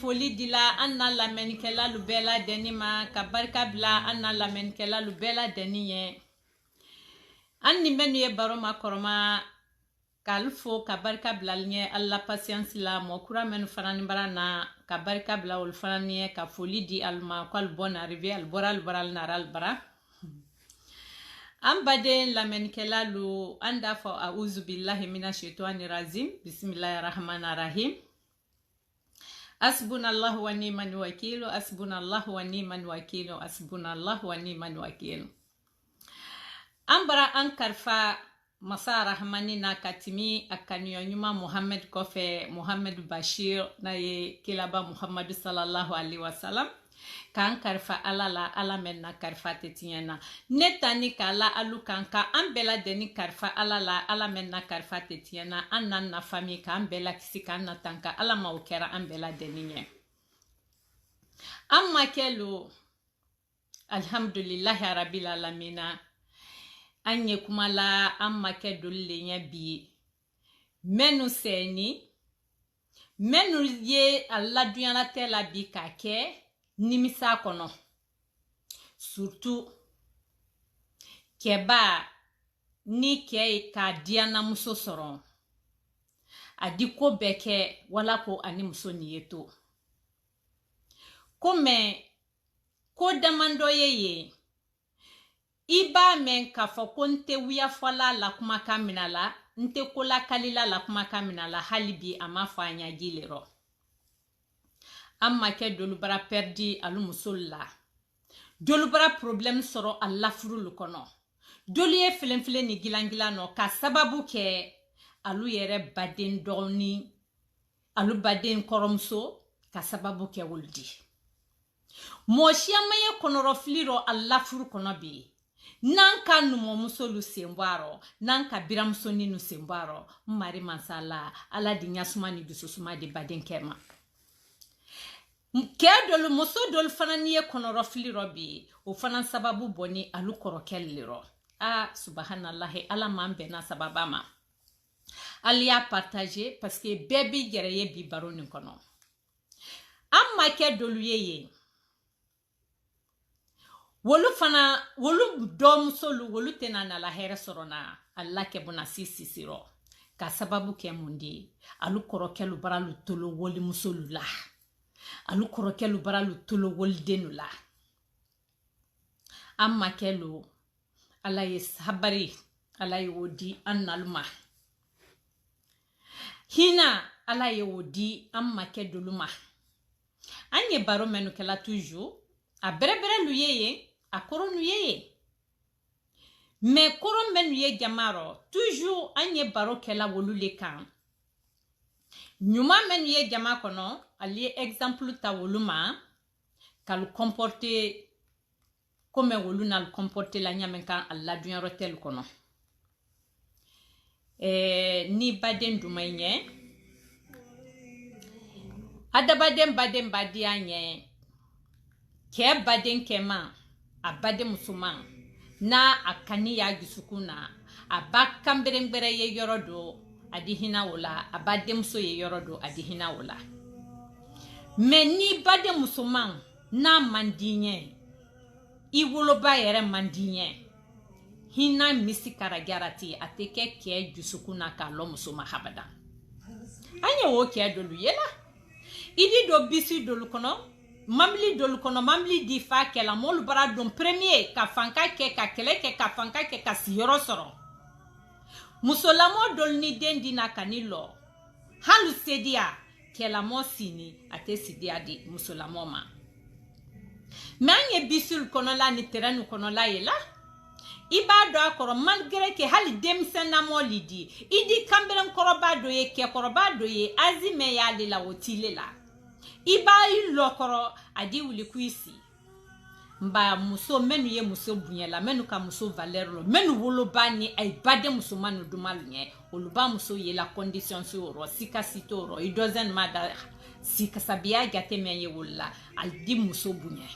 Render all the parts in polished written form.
foli dila an n'a lamɛnnikɛla lu bɛɛ lajɛlen ma ka barika bila an n'a lamɛnnikɛla lu bɛɛ lajɛlen ye. An ni minnu ye baro ma kɔrɔma k'ale fo ka barika bila ɲɛ alla patience la mɔgɔ kura minnu fana ni bara na ka barika bila olu fana ni ye ka foli di alu ma k'alu bonne arrivée alu bɔra alu bara alu nara alu bara. An baden lamɛnnikɛla lu an da fɔ a'uzu billahi mina shaitani razim bismillahir rahmanir rahim. Asbunallahu wa ni'mal wakil, asbunallahu wa ni'mal wakil, asbunallahu wa ni'mal wakil. Ambara an karfa masa rahmani na katimi akaniyo nyuma Muhammad kofe Muhammad Bashir na ye kilaba Muhammad sallallahu alaihi wasallam kan karfa alala alamen na karfa tetiyena netani kala alu kanka an bela deni karfa alala alamen na karfa tetiyena annan na fami kan bela kisi kan na tanka alama ukera an bela deni nye amma kelu alhamdulillah rabbil alamina anye kumala amma ke dolle nya bi menu seni menu ye alla dunyana tela bi ka ke nimisa kono surtout keba ni ke ka diana muso soron adiko beke wala ko ani muso niyeto kome ko damando ye iba men ka fo konte wiya fola la kuma kaminala nte kola kalila la kuma kaminala halibi ama fanya gilero amma ke dolubara perdi alu musolla dolubara problem soro alla furulu kono doliye filenfile ni gilangila no ka sababu ke alu yere baden doni alu baden koromso ka sababu ke wuldi moshiyama ye konoro fliro alla furu kono bi nanka numo musolu sembaro nanka biramso ninu sembaro mari mansala ala di nyasuma ni dususuma di baden kema kedol muso dol fana niye konoro fliro bi o fana sababu boni alu korokeliro subhanallahi ala mambe na sababama aliya partager parce que baby gereye bi baro ni kono amma kedol yeye wolu fana wolu dom solu wolu tenana la here sorona alla ke bona sisiro ka sababu ke mundi alu korokelu baralu tolo woli musolu la alu korokelu baralu tolo woli denu la amma kelu ala habari ala wodi annaluma hina ala wodi amma keduluma anye baro menu kala toujours a berebere luyeye a koronu yeye me koron menu ye jamaro toujours anye baro kela wolule kan nyuma menu ye jama kono ali exemple ta woluma kal comporter comme woluna le comporter la nyamen kan alla dunya rotel kono ni baden dumaye adabaden baden badianye ke baden kema abade musuman na akani ya gisukuna abakamberengere ye yorodo adihina wala abade muso ye yorodo adihina wala meni bade musuman na mandinye iwoloba yere mandinye hina misikara garati ateke ke gisukuna ka lo musuma habada anye wo ke dolu yela idi do bisi dolu kono mamli dolu kono mamli di fa ke la mol bara don premier ka fanka ke ka kele ke ka fanka ke ka siyoro soro musolamo dol ni dendi na kanilo halu sedia ke la mo sini ate sidia di musolamo ma manye bisul kono la ni terenu kono la yela iba do akoro malgré que hali demsen na mo lidi idi kambelen koroba do ye ke koroba do ye azime ya de la wotile la iba lokoro adi wuli kuisi mba muso menu ye muso bunyela menu ka muso valeur lo menu wolo bani ay bade muso manu dumalunye oluba muso ye la condition sur ro sika sitoro it doesn't matter sika sabia gate menye wolla aldi muso bunye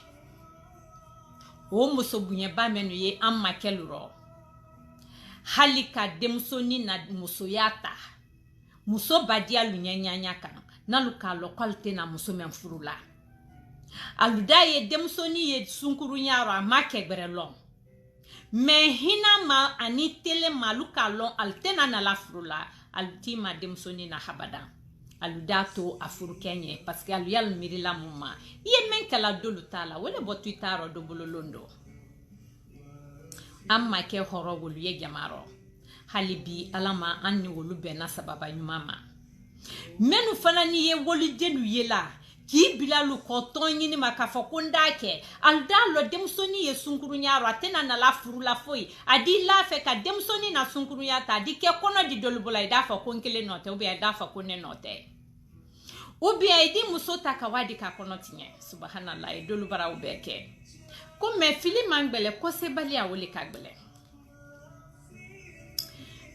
o muso bunye ba menu ye amma keluro halika demso ni na muso yata muso badia lunyanya kan nalu k'a lɔn k'ale tɛna muso mɛn furu la aluda ye denmusoni ye sunkuru ɲarɔ a ma kɛgbɛrɛ lɔn mɛ hina ma ani tele ma alu k'a lɔn ale tɛna nala furu la alu t'i ma denmusoni na habada alu da to a furu kɛ ɲɛ parce que alu y'alu miirila mun ma i ye mɛn kɛla dolu t'a la wele bɔ tu i t'a rɔ do bololon do an ma kɛ hɔrɔn wolu ye jama rɔ hali bi ala ma an ni wolu bɛnna sababa ɲuman ma mɛnu fana ni ye wolidenu ye la k'i bilalu kɔ tɔn ɲini ma k'a fɔ ko n d'a kɛ alu d'a lɔ denmusoni ye sunkuru ɲarɔ a tɛna nala furu la foyi a di la fɛ ka denmusoni na sunkuruya ta a di kɛ kɔnɔ di dolu bolo i d'a fɔ ko n kelen nɔ tɛ ubiyɛn i d'a fɔ ko ne nɔ tɛ ubiyɛn i di muso ta ka wadi ka kɔnɔ tiɲɛ subhanallah i dolu baraw bɛɛ kɛ ko mɛ fili man gbɛlɛ kɔsɛbaliya wole ka gbɛlɛ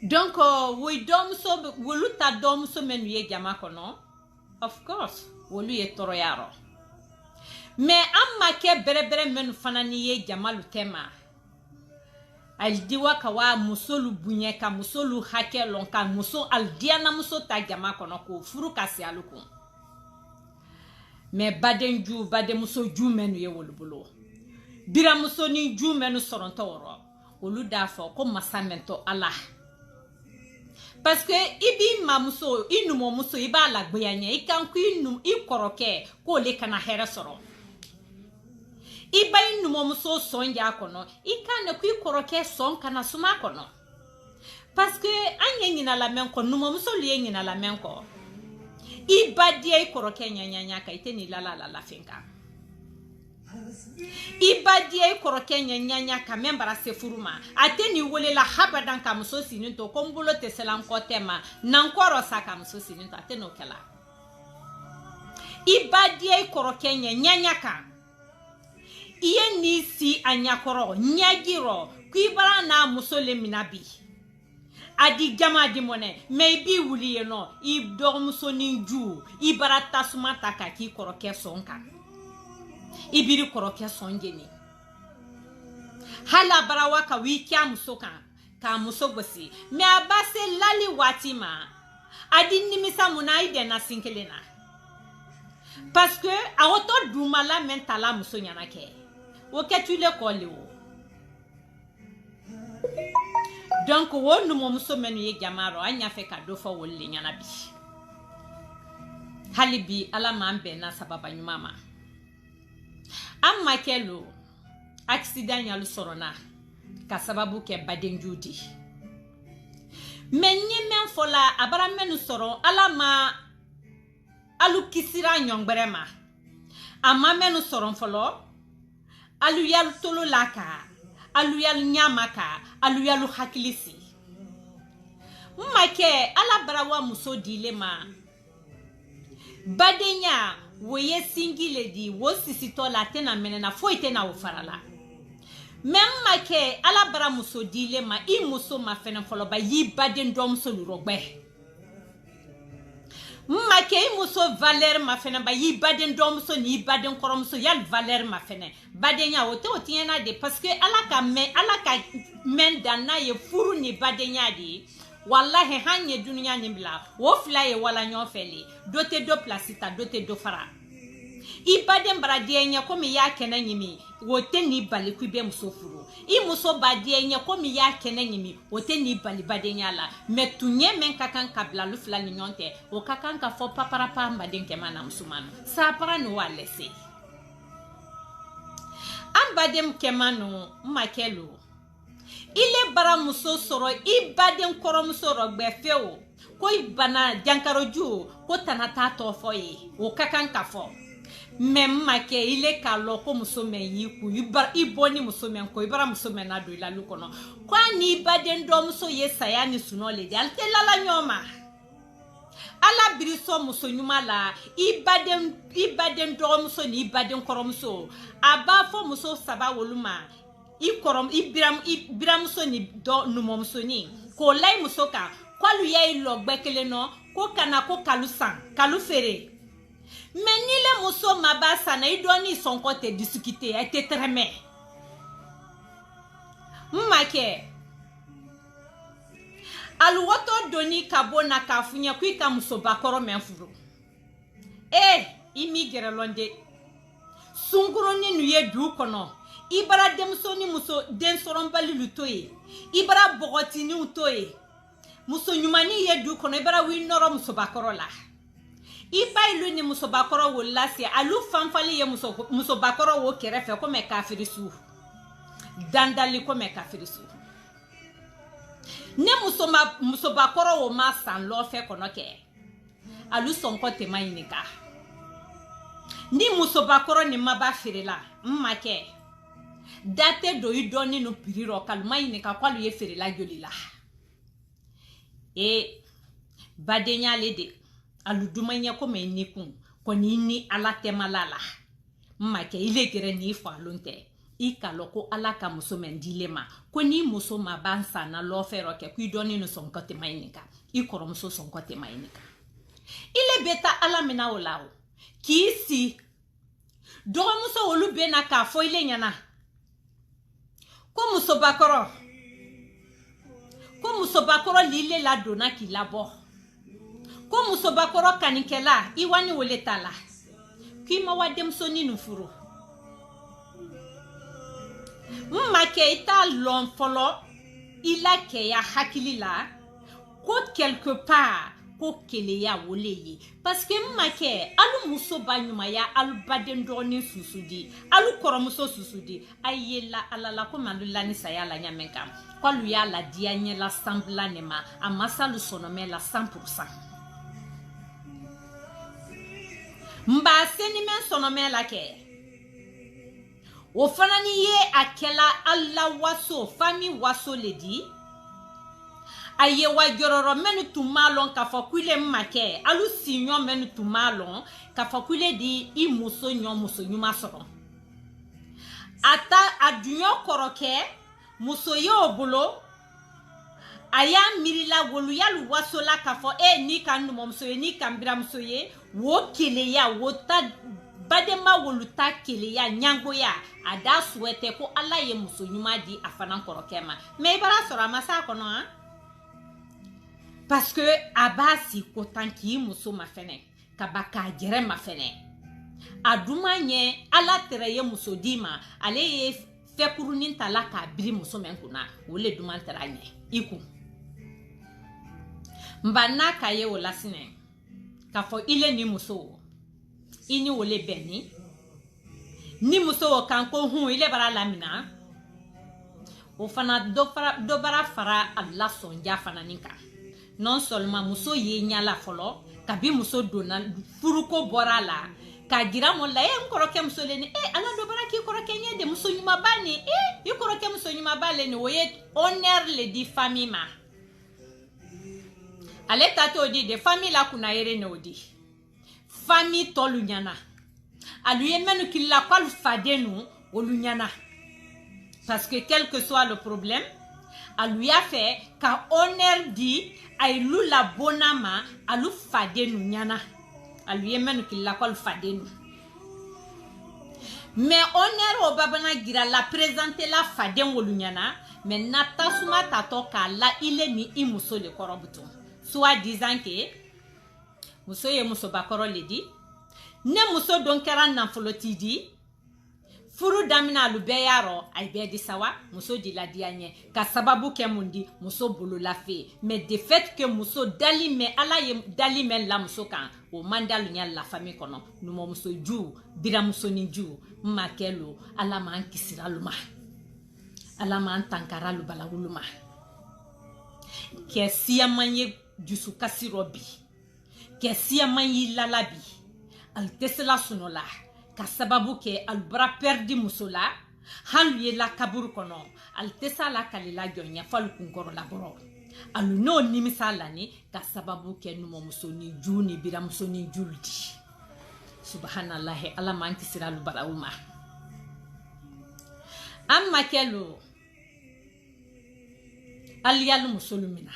donc wolu ta dɔmuso mɛnu ye jama kɔnɔ of course wolu ye tɔrɔyarɔ mɛ an ma kɛ bɛrɛbɛrɛ mɛnu fana ni ye jamalu tɛma alidiwa ka wa musolu buɲɛ ka musolu hakɛ lɔn ka muso alidiyanamuso ta jama kɔnɔ k'o furu ka se alu kun mɛ badenju badenmuso ju mɛnu ye wolu bolo biramuso ni ju mɛnu sɔrɔntɔ wɔrɔ olu d'a fɔ ko masa mɛntɔ ala parce que i b'i mamuso i numɔmuso i b'a lagbeya ɲɛ i kan ko i kɔrɔkɛ k'ole kana hɛrɛ sɔrɔ i ba i numɔmuso sɔn y'a kɔnɔ i kan ne ko i kɔrɔkɛ sɔn kana suma kɔnɔ parce que an ye ɲina lamɛn kɔ numɔmuso lu ye ɲina lamɛn kɔ i ba diya i kɔrɔkɛ ɲaɲaɲa kan i tɛ n'i lala lafin kan i ba diya i kɔrɔkɛ ɲaɲaɲa kan mɛn bara se furu ma a tɛ n'i welela habadan ka muso sinin to ko n bolo tɛ sela n kɔ tɛ ma na n kɔrɔ sa ka muso sinin to a tɛ n'o kɛla i ba diya i kɔrɔkɛ ɲaɲaɲa kan i ye n'i si a ɲakɔrɔ ɲagirɔ ko i bara n'a muso le mina bi a di jama di mɔnɛ mɛ i b'i wuli yen nɔ i dɔgɔmuso ni ju i bara tasuma ta ka k'i kɔrɔkɛ sɔn kan i biri kɔrɔkɛ sɔn jeni hala barawa ka wi kya muso kan ka muso gosi mɛ a ba se lali waati ma a di nimisa mun na i dɛnna sin kelen na parce que a otɔ dumala mɛn tala muso ɲana kɛ o kɛtule kɔle o donc wo numɔmuso mɛnu ye jama rɔ an y'a fɛ ka dɔ fɔ wolu le ɲana bi hali bi ala m'an bɛnna sababa ɲuman ma an ma kɛ lo accident yalu sɔrɔna ka sababu kɛ badenju di mɛ n ye mɛn fɔ la a bara mɛnu sɔrɔ ala ma alu kisira ɲɔngbɛrɛ ma a ma mɛnu sɔrɔ fɔlɔ alu yalu tolo la ka alu yalu ɲama ka alu yalu hakili si n ma kɛ ala barawa muso dile ma badenya wo ye singi le di wo sisitɔ la a tɛna mɛnɛna foyi tɛna o fara la mɛ n ma kɛ ala bara muso dile ma i muso ma fɛnɛ fɔlɔ ba y'i baden dɔmuso lurɔgbɛ n ma kɛ i muso valeur ma fɛnɛ ba y'i baden dɔmuso ni i baden kɔrɔmuso yali valeur ma fɛnɛ badenya o tɛ o tiɲɛna de parce que ala ka mɛn dan n'a ye furu ni badenya de ye wallahi han ye duniya nin bila o fila ye wala ɲɔgɔn fɛ le do tɛ do place ta do tɛ do fara i baden bara diya ɲɛ komi i y'a kɛnɛ ɲimi o tɛ n'i bali ko i bɛ muso furu i muso ba diya ɲɛ komi i y'a kɛnɛ ɲimi o tɛ n'i bali badenya la mɛ tuɲɛ min ka kan ka bila olu fila ni ɲɔgɔn tɛ o ka kan ka fɔ paparapa n baden kɛma na musoman sapara ni wa lɛse an baden kɛma no n ma kɛ lo ile bara muso sɔrɔ i baden kɔrɔmuso rɔgbɛ fewu ko i bana jankaroju ko tana t'a tɔ fɔ ye o ka kan ka fɔ mɛ n ma kɛ ile k'a lɔ ko muso mɛn y'i ku i bɔ ni muso mɛn ko i bara muso mɛn na don i lalu kɔnɔ ko a ni baden dɔmuso ye saya ni sunɔ le di ale tɛ lala ɲɔgɔn ma ala birisɔ muso ɲuman la i baden dɔgɔmuso ni i baden kɔrɔmuso a b'a fɔ muso saba wolu ma i biramuso ni numɔmusonin k'o layi muso kan k'alu y'a lɔgbɛ kelen nɔ ko kana ko kalu san kalu feere mɛ n'i le muso ma ba sanna i dɔn ni sɔnkɔ tɛ discuter a tɛ tɛrɛmɛ n ma kɛ alu wɔtɔ doni ka bɔ na k'a f'u ɲɛ ko i ka musoba kɔrɔ mɛn furu imi gerelonde sunguroni nuye du kono ibara demsoni muso den sorombali lutoye ibara bogotini utoye muso nyumani ye du kono ibara wi noro muso bakoro la iba ilu ni muso bakoro wo lasi alu fanfali ye muso bakoro wo kerefe ko me kafirisu dandali ko me kafirisu ne muso bakoro wo ma san lo fe kono ke alu sonko tema inika ni muso bakoro ni maba firila mmake date do idoni no piriro kaluma inika kwalu ye firila jolila badenya lede aludumanya ko me nikun ko ni ala temalala mmake ile gere ni fa lonte ikalo ko ala ka muso mendilema ko ni muso mabansa na lo fero ke ku idoni no sonko tema inika ikoro muso sonko tema inika ile beta ala mina olawo kisi do muso olu bena ka fo ile nyana ko muso bakoro lile la dona ki labo ko muso bakoro kanikela iwani woletala kima wadem soni nufuru mmake ita lon folo ila ke ya hakilila ko quelque part ko kele ya woleye parce que mmake alu muso banyuma ya alu badendoni susudi alu koromuso susudi ayela alala ko mandula ni sayala nyamenka kwalu ya la dianye la sambla nema amasalu sonome la 100% mba seni men sonome la ke o fanani ye akela alla waso fami waso ledi aye wa jororo menu tumalon ka fakule mmake alu sinyo menu tumalon ka fakule di imuso nyo muso nyuma soro ata adunyo koroke muso ye obulo aya mirila wolu yalu waso la ka fo ni kanu momso ye ni kambira muso ye wo kele ya wo ta badema wolu ta kele ya nyango ya ada suwete ko ala ye muso nyuma di afana koroke ma me bara soro amasa kono ha parce que abasi ko tanki muso mafene kabaka jere mafene aduma nye ala tereye muso dima ale ye fekurunin talaka biri muso menkuna wole duma teranye iku mbana kaye wala sine kafo ile ni muso ini wole beni ni muso kanko hu ile bara lamina o fana do bara fara Allah sonja fana ninka non seulement muso ye nyala folo kabi muso dona furuko borala ka gira mo la nkoro ke muso le ni ala do bara ki koro ke nye de muso nyuma bani yi koro ke muso nyuma bale ni woye honneur le di famille ma ale tato di de famille la kuna yere ne odi famille tolu nyana alu ye menu ki la kwal fadenu olu nyana parce que quel que soit le problème alu ya fait ka honneur di ay lula bonama alu fadenu nyana alu ye menu ki la kwal fadenu mais honneur o babana gira la présenter la faden wolu nyana mais natasuma tato ka la ile ni imuso le korobutu soit disant que muso ye muso bakoro ledi ne muso don kera nan foloti di furu damina lubeyaro ay be di sawa muso di la dianye ka sababu ke mundi muso bolo la fe mais de fait que muso dali me ala ye dali me la muso kan o mandalu nya la famille kono numo muso ju bira muso ni ju makelo ala man kisira luma ala man tankara lu balawuluma ke siya manye jusu kasirobi ke siya manyi lalabi al tesla sunola ka sababu ke al bra perdi musola han ye la kabur kono al tesala kalila jonya fal kunkoro la boro al no nimisala ni ka sababu ke numo musoni juni bira musoni juldi subhanallah ala man kisira lu barawuma amma kelo al yalu musulmina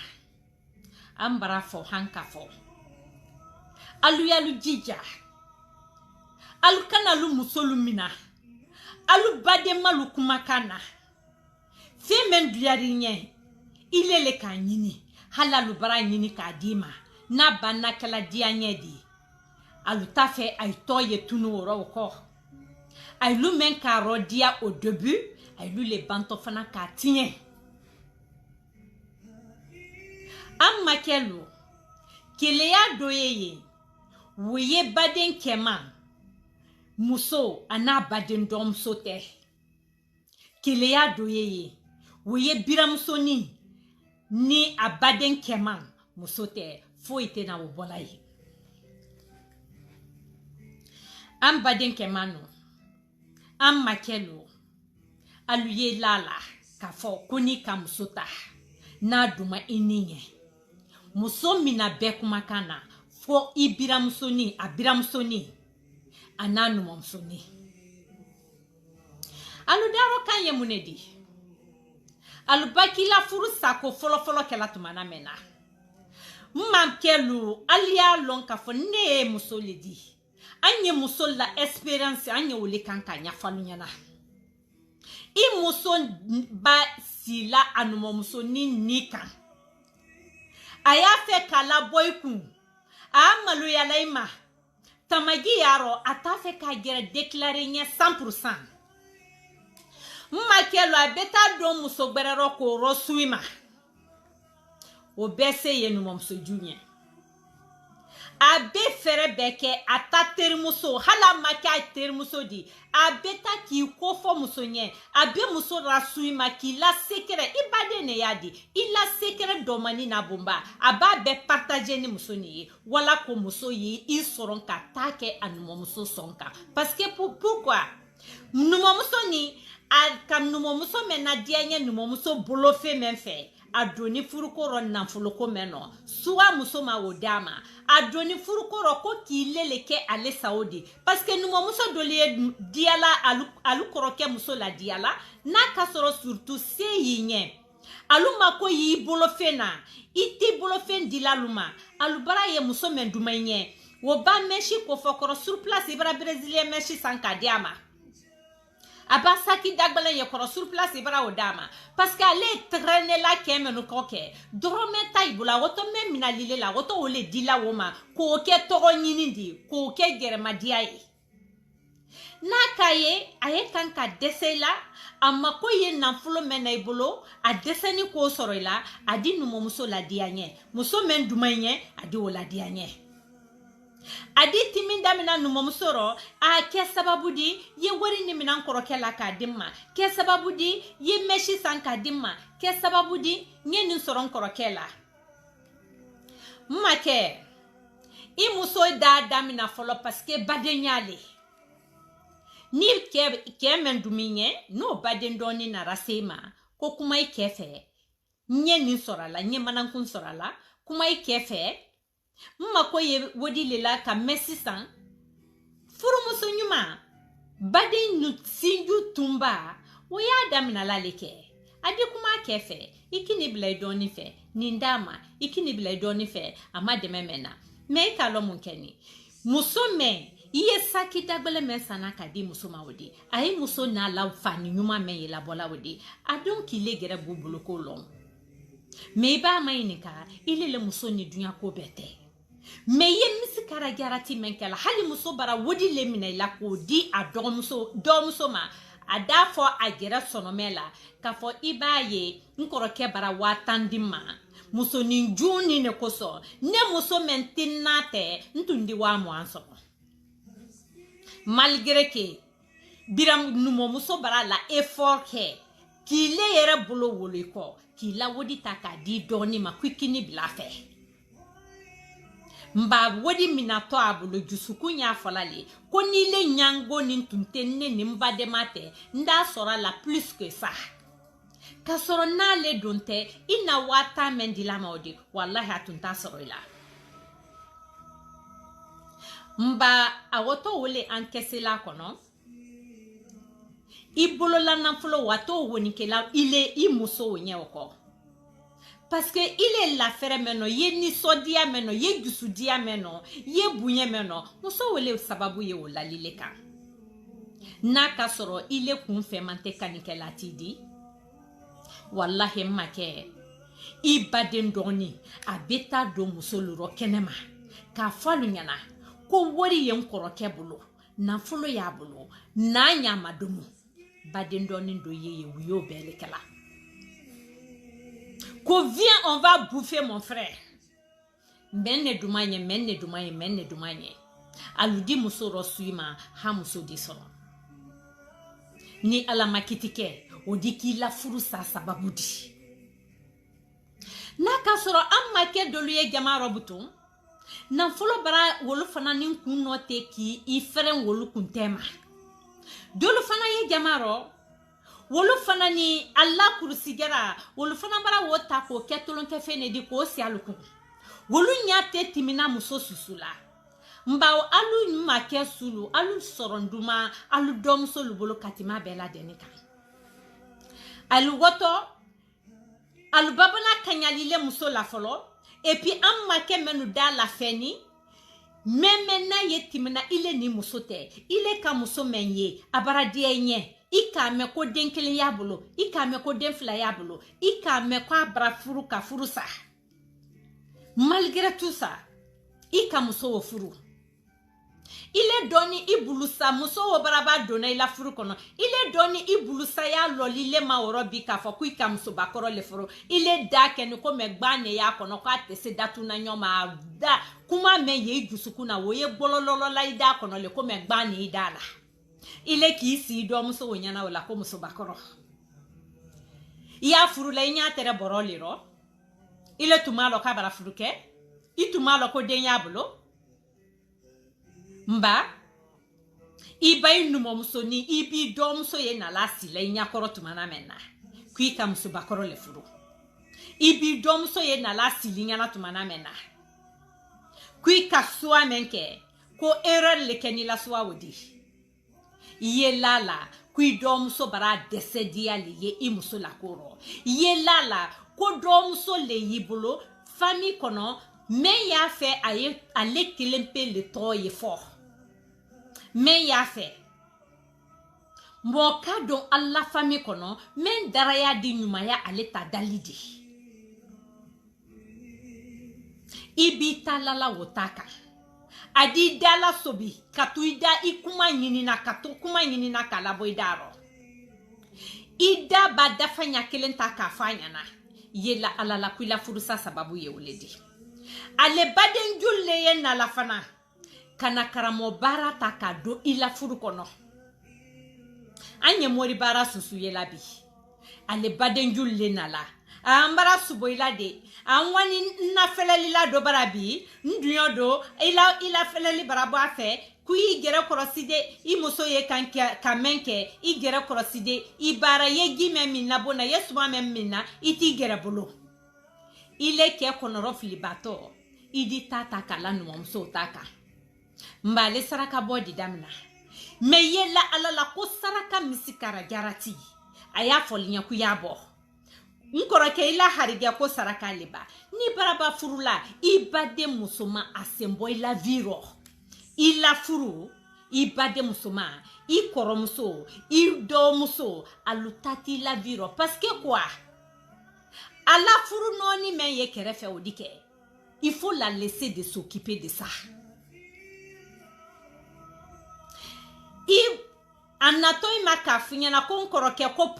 ambara fo hanka fo alu yalu jija alu kana lu musolumina alu bade malu kumakana femen duyari nye ilele ka nyini halalu bara nyini ka dima na banna kala dia nye di aluta fait ay toye tunu woro ko ay lu men ka rodia au début ay lu le banto fana ka tien am makelu keleya doyeye woye baden kema muso ana baden dom sote keleya doyeye woye biramsoni ni abaden kema musote fo ite na wobolayi am baden kemano am makelu aluye lala ka fo kuni ka musota na duma ininye muso mina bekuma kana fo ibiramsoni abiramsoni ananu momsoni aludaro kanye munedi alubakila furusa ko folo kela tumana mena mamkelu alia lon ka fo ne muso ledi anye muso la experience anye wole kanka nya falunyana I muso ba sila anumo muso ni nika aya fe kala boyku a malu ya laima tamagi yaro atafe ka gere déclarer nye 100% makelo abeta do muso gberero ko rosuima obese yenu momso junye abe fere beke ata termuso hala maka termuso di abeta ki kofo muso nye abe muso rasuima ki la sekere ibade ne yadi ila sekere domani na bomba aba be partager ni muso ni wala ko muso yi isoron ka take anumo muso sonka parce que pourquoi numo muso ni kam numo muso mena dianye numo muso bolofe menfe adoni furukoro nanfuloko meno suwa muso ma wodama adoni furukoro ko kilele ke ale saudi parce que numo muso dole diala alu koroke muso la diala na kasoro surtout se yinye aluma ko yi bolofe na iti bolofe dilaluma alubara ye muso mendumenye wo ba meshi ko fokoro sur place ibra brésilien meshi sanka diama abasaki dagbala ye koro sur place ibra odama parce que ale traîner la keme no koke drome taibula woto memina lile la woto ole dila woma ko ke toro nyinindi ko ke gerema diaye nakaye aye kanka desela amma ko ye nanfulo mena ibolo a deseni ko soroila adi numo muso la dianye muso men dumanye adi wala dianye adi timinda mina numo musoro a ke sababu di ye wari ni mina nkoroke la ka dimma ke sababu di ye meshi sanka dimma ke sababu di nye ni soro nkoroke la mmake I muso da mina folo parce que badenyale ni ke men duminye no baden doni na rasema ko kuma ikefe nye ni sorala nye manankun sorala kuma ikefe mmako ye wodi lela ka mesisan furumuso nyuma baden nu sinju tumba wo ya damina laleke adi kuma kefe ikini bila doni fe nindama ikini bila doni fe amade memena me kalo munkeni muso me iye saki dagbele mesana ka di muso mawodi ayi muso na la fani nyuma me yela bola wodi adon kile gere bubulu ko lon me ba mainika ile le muso ni dunya ko bete me ye misi kara garati menkela hali muso bara wodi le mina la ko di a domuso ma adafo agera sonomela ka fo ibaye nkoroke bara watandima muso ni juni ne koso ne muso mentinate ntundi wa mo anso malgré que biram numo muso bara la effort ke kile yere bolo woliko kila wodi taka di doni ma kwikini blafe mba wodi minato abulo jusukunya folale ko ni le nyango ni tuntenne ni mbade mate nda sora la plus que ça ka soro na le donte ina wata mendila maudi wallahi atunta soro ila mba awoto wole ankese la kono ibolo la nanfulo wato wonikela ile imuso wonye oko parce que il est la fere meno ye ni sodia meno ye jusudia meno ye bunye meno muso wole sababu ye wala lileka naka soro ile kunfe mante kanikela tidi wallahi make ibaden doni abeta do muso luro kenema ka falu nyana ko wari yen koroke bulu na folo ya bulu na nyama domu baden doni ndo ye wiyo bele kala ko viens on va bouffer mon frère menne dumanye aludi muso rosuima ha muso disoro ni ala makitike odiki la furu sa sababudi naka soro amma ke doluye jama robutu na folo bara wolu fana nin kunno te ki I feren wolu kuntema dolu fana ye jamaro wolu fana ni alla kursigera wolu fana bara wota ko ketulon ke fene di ko si aluku wolu nyate timina muso susula mbaw alu make sulu alu soronduma alu dom solu bolo katima bela denika alu woto alu babana kanyalile muso la folo et puis amma ke menu da la feni memena yetimina ile ni musote ile ka muso menye abaradie nye ika me ko denkele yabulo ika me ko denfla yabulo ika me ko abrafuru ka furusa malgré tout ça ika muso wo furu ile doni ibulusa muso wo baraba dona ila furu kono ile doni ibulusa ya lolile ma orobi ka fo kuika muso bakoro le furu ile da ken ko megbane ya kono ko atese datu na nyoma da kuma me ye igusuku na wo ye gbolololo la ida kono le ko megbane idala ile ki si do muso wonyana wala ko muso bakoro ya furu la nya tere boroliro ile tumalo ka bara furuke itumalo ko denyabulo mba iba inumo muso ni ibi do muso ye na la sile nya koro tumana menna kuika muso bakoro le furu ibi do muso ye na la sile nya na tumana menna kuika suwa menke ko error le kenila suwa wodi ye lala kui do muso bara desedia le ye imuso la koro ye lala ko do muso le yibulo fami kono men ya fe aye ale kelempe le to ye fort men ya fe mo ka don alla fami kono men daraya di nyuma ya ale ta dalidi ibita lala wotaka adi dala sobi katuida ikuma nyinina katu kuma nyinina kala boidaro ida badafanya kelenta kafanya na yela alala kuila furusa sababu ye uledi ale baden julle ye na la fana kana karamo bara takado ila furu kono anye mori bara susu ye labi ale baden julle na la ambara subo ila de anwani na feleli la do barabi nduyo do ila feleli barabo afe kui gere koroside I muso ye kamenke I gere koroside I bara ye gime minna bona yesuma minna iti gere bolo ile ke konoro filibato idi tata kala no muso taka mbale saraka bodi damna me yela alala ko saraka misikara garati aya folinya ku yabo nkoro ke ila harigia ko saraka leba ni baraba furula ibade musoma asembo ila viro ila furu ibade musoma ikoro muso ido muso alutati la viro parce que quoi ala furu noni men ye kerefe odike il faut la laisser de s'occuper de ça i anato imakafunya na ko nkoro ke ko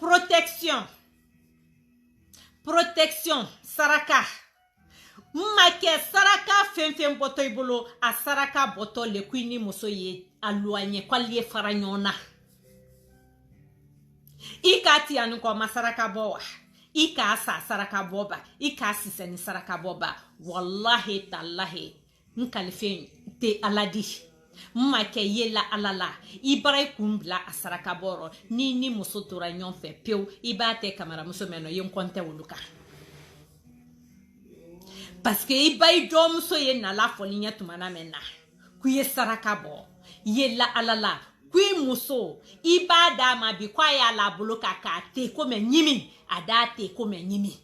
protection saraka make saraka fenfen boto ibolo a saraka boto le kwini muso ye aluanye kwalie faranyona ikati anu ko masaraka bowa ika sa saraka boba ika siseni saraka boba wallahi tallahi nkalifen te aladi make yela alala ibara kumbla asaraka boro ni muso tora nyonfe pew ibate kamera muso meno yen konte wuluka parce que ibai dom so ye na la folinya tumana mena kuye saraka bo yela alala kui muso ibada ma bi kwa ya la boloka ka te ko me nyimi adate ko me nyimi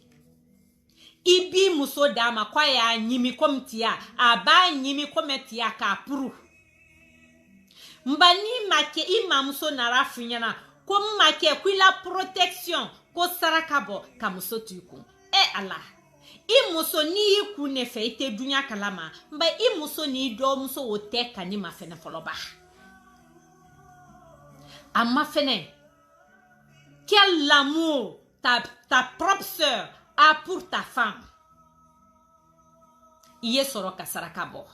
ibi muso dama kwa ya nyimi komtia aba nyimi kometia ka puru mbani make imamuso narafunyana ko make kwila protection ko sarakabo kamuso tuku Allah I muso ni ku ne fe ite dunya kalama mba I muso ni do muso o te kani ma fene foloba amma fene quel amour ta propre sœur a pour ta femme iye soro ka saraka bo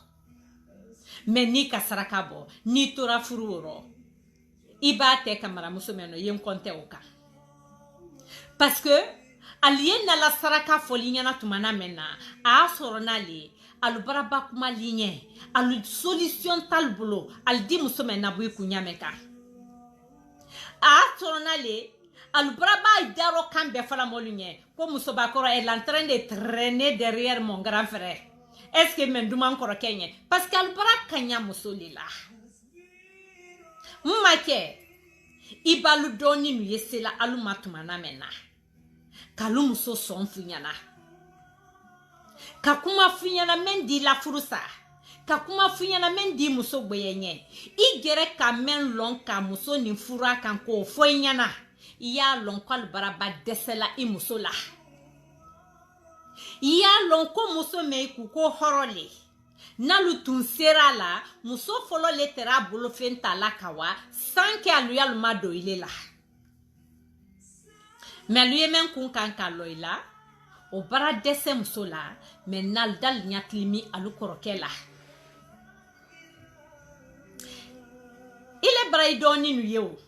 mais ni ka saraka bo ni tora furu woro I ba te kamara muso meno yen konte oka parce que alien na la saraka folinya tumana mena a soro nale alubaraba kuma linye alu solution talbulo al di muso mena bu kunya meka a soro nale alubaraba idaro kambe fala molunye ko muso bakoro est en train de traîner derrière mon grand frère. Est-ce que menduma encore kenye parce que alubara kanya muso lila mmake ibalu doni nu yesela alumatu na mena kalu muso son funyana kakuma funyana mendi la furusa kakuma funyana mendi muso gbeyenye igere ka men lon ka muso ni fura kan ko funyana ya lon kwal baraba desela I muso la ya lon ko muso me ku ko horole nalu tun sera la muso folo letera bolo fenta la kawa sanke aluya luma do ile la mais lui men kun kan ka loila o bara dese muso la mais nal dal nyaklimi alu korokela ile braidoni nu yewo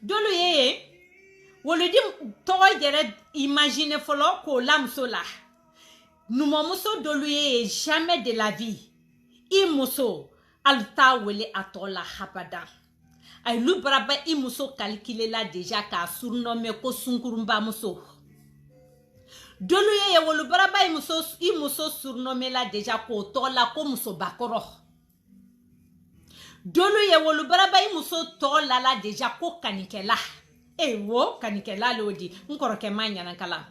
dolu ye wolu di to jere imagine folo ko la muso la nous muso dolu ye jamais de la vie I muso alta wele atola habada ay lu braba I muso calculer la déjà ka surnommé ko sunkurumba muso dolu ye wolu braba I muso surnommé la déjà ko tola ko muso bakoro dolu ye wolu braba I muso tola la déjà ko kanikela wo kanikela lodi nkoroke manya nankala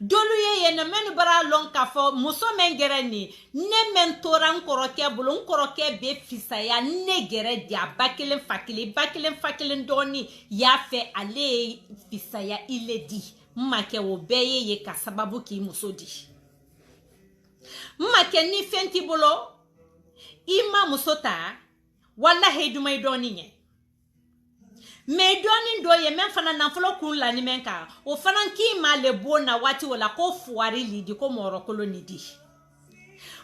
dolu ye na menu bara lon ka fo muso mengere ni ne mentora nkoroke bulu nkoroke be fisaya ne gere dia bakelen fakile doni ya fe ale fisaya ile di mmake wo beye ye ka sababu ki muso di mmake ni fenti bolo ima musota wala heduma doni nye me doni do ye men fana na folo kun la ni menka o fana ki ma le bona wati wala ko fuari lidi ko moro koloni di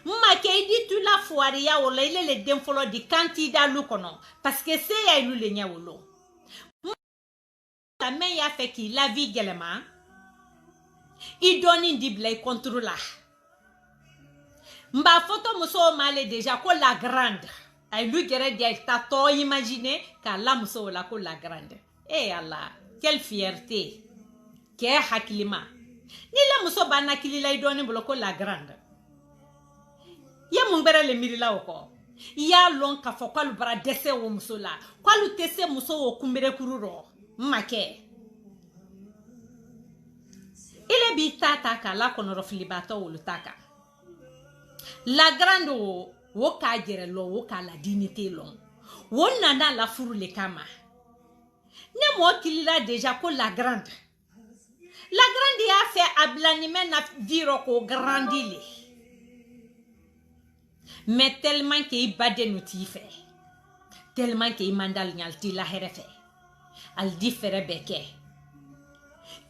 ma ke di tu la fuari ya wala ile le dem folo di kanti da lu kono parce que c'est ya ilu le nya wolo la men ya fait ki la vie gelema I doni di blay controla mba photo muso male déjà ko la grande ay lu gere dia ta to imaginer ka la muso la ko la grande Allah quelle fierté ke hakilima ni la muso bana kilila idoni bolo ko la grande ya mungbere le mirila oko ya lon ka fo kwalu bara dese wo muso la kwalu tese muso wo kumbere kururo make ile bi tata ka la kono roflibato wo lutaka la grande wo ka jere lo wo ka la dignité long wo nana la furu le kama ne mo kilila déjà ko la grande a fait ablanime na viro ko grandile mais tellement que I bade nuti fait tellement que I mandal nyalti la herefe al differe beke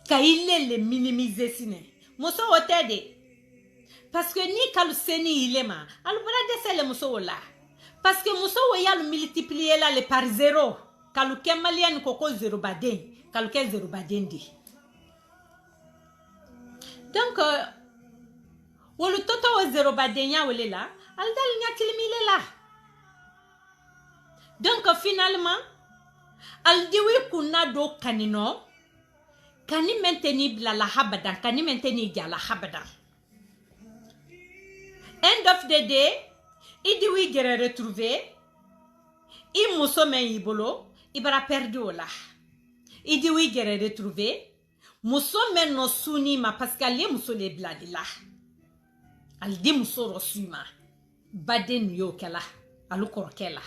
ka ile le minimiser sine moso otede parce que ni kalu seni ilema alu bara desele muso wala parce que muso ya lu multiplier la le par 0 kalu kemalien koko 0 baden kalu ke 0 baden di donc wolu toto o 0 baden ya wole la al dal nya kilimile la donc finalement al diwi kunna do kanino kani maintenir la habada kani maintenir la habada. End of the day, I diwi gere retrouver, I muso men ibolo, I bara perdu la. I diwi gere retrouver, muso men no suni ma parce qu'elle muso le bladi la. Al di muso rosuma, baden yo kela, alu korokela.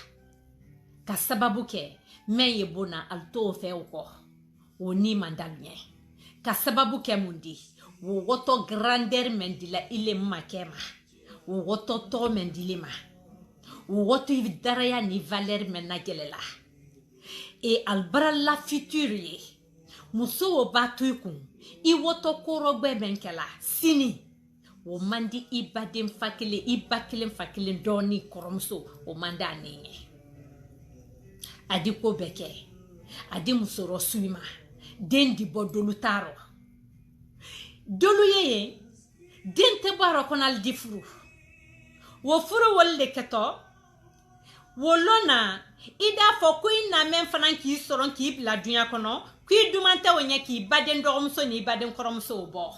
Ka sababu ke, men yebona al to fe uko, o ni mandalnye. Ka sababu ke mundi, wo woto grandeur mendila ile makema wo woto to mendilima wo woto daraya ni valeur menagelela e albara la future muso wo batuikun I woto korogbe benkela sini wo mandi ibadem fakile doni koromso wo manda aninye adi ko beke adi musoro suima dendi bodolu taro dolu yeye dente baro konal difru wo furu wolle keto wolona ida fo kuina men fanan ki soron ki bla dunya kono ki dumante wonya ki baden doromso ni baden koromso bo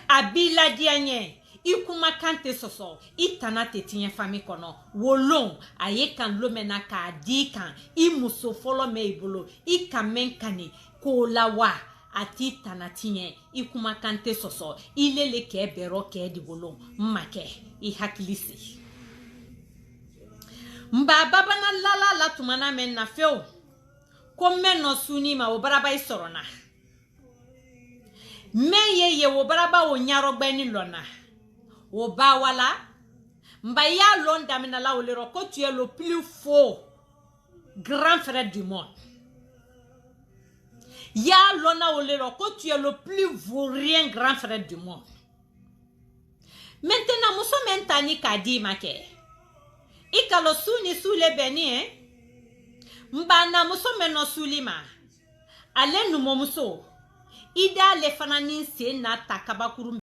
abila dianye ikuma kante soso itanate tinye fami kono wolon aye kan lomena ka di kan imuso folo me ibolo ikamen kani ko lawa ati tanatinye ikuma kante soso ilele ke bero ke di wolon make I hakilisi mba baba na lala la tumana men na feo komme no suni ma obaraba isorona meye wo baraba wo nyaro gbeni lona wo ba wala mba ya londa mina la olero ko tu es le plus faux grand frère du monde ya lona olero ko tu es le plus vaurien grand frère du monde maintenant muso mentani kadi make ikalo suni sule beni mba na muso meno sulima ale numo muso ida le fanani se na takabakuru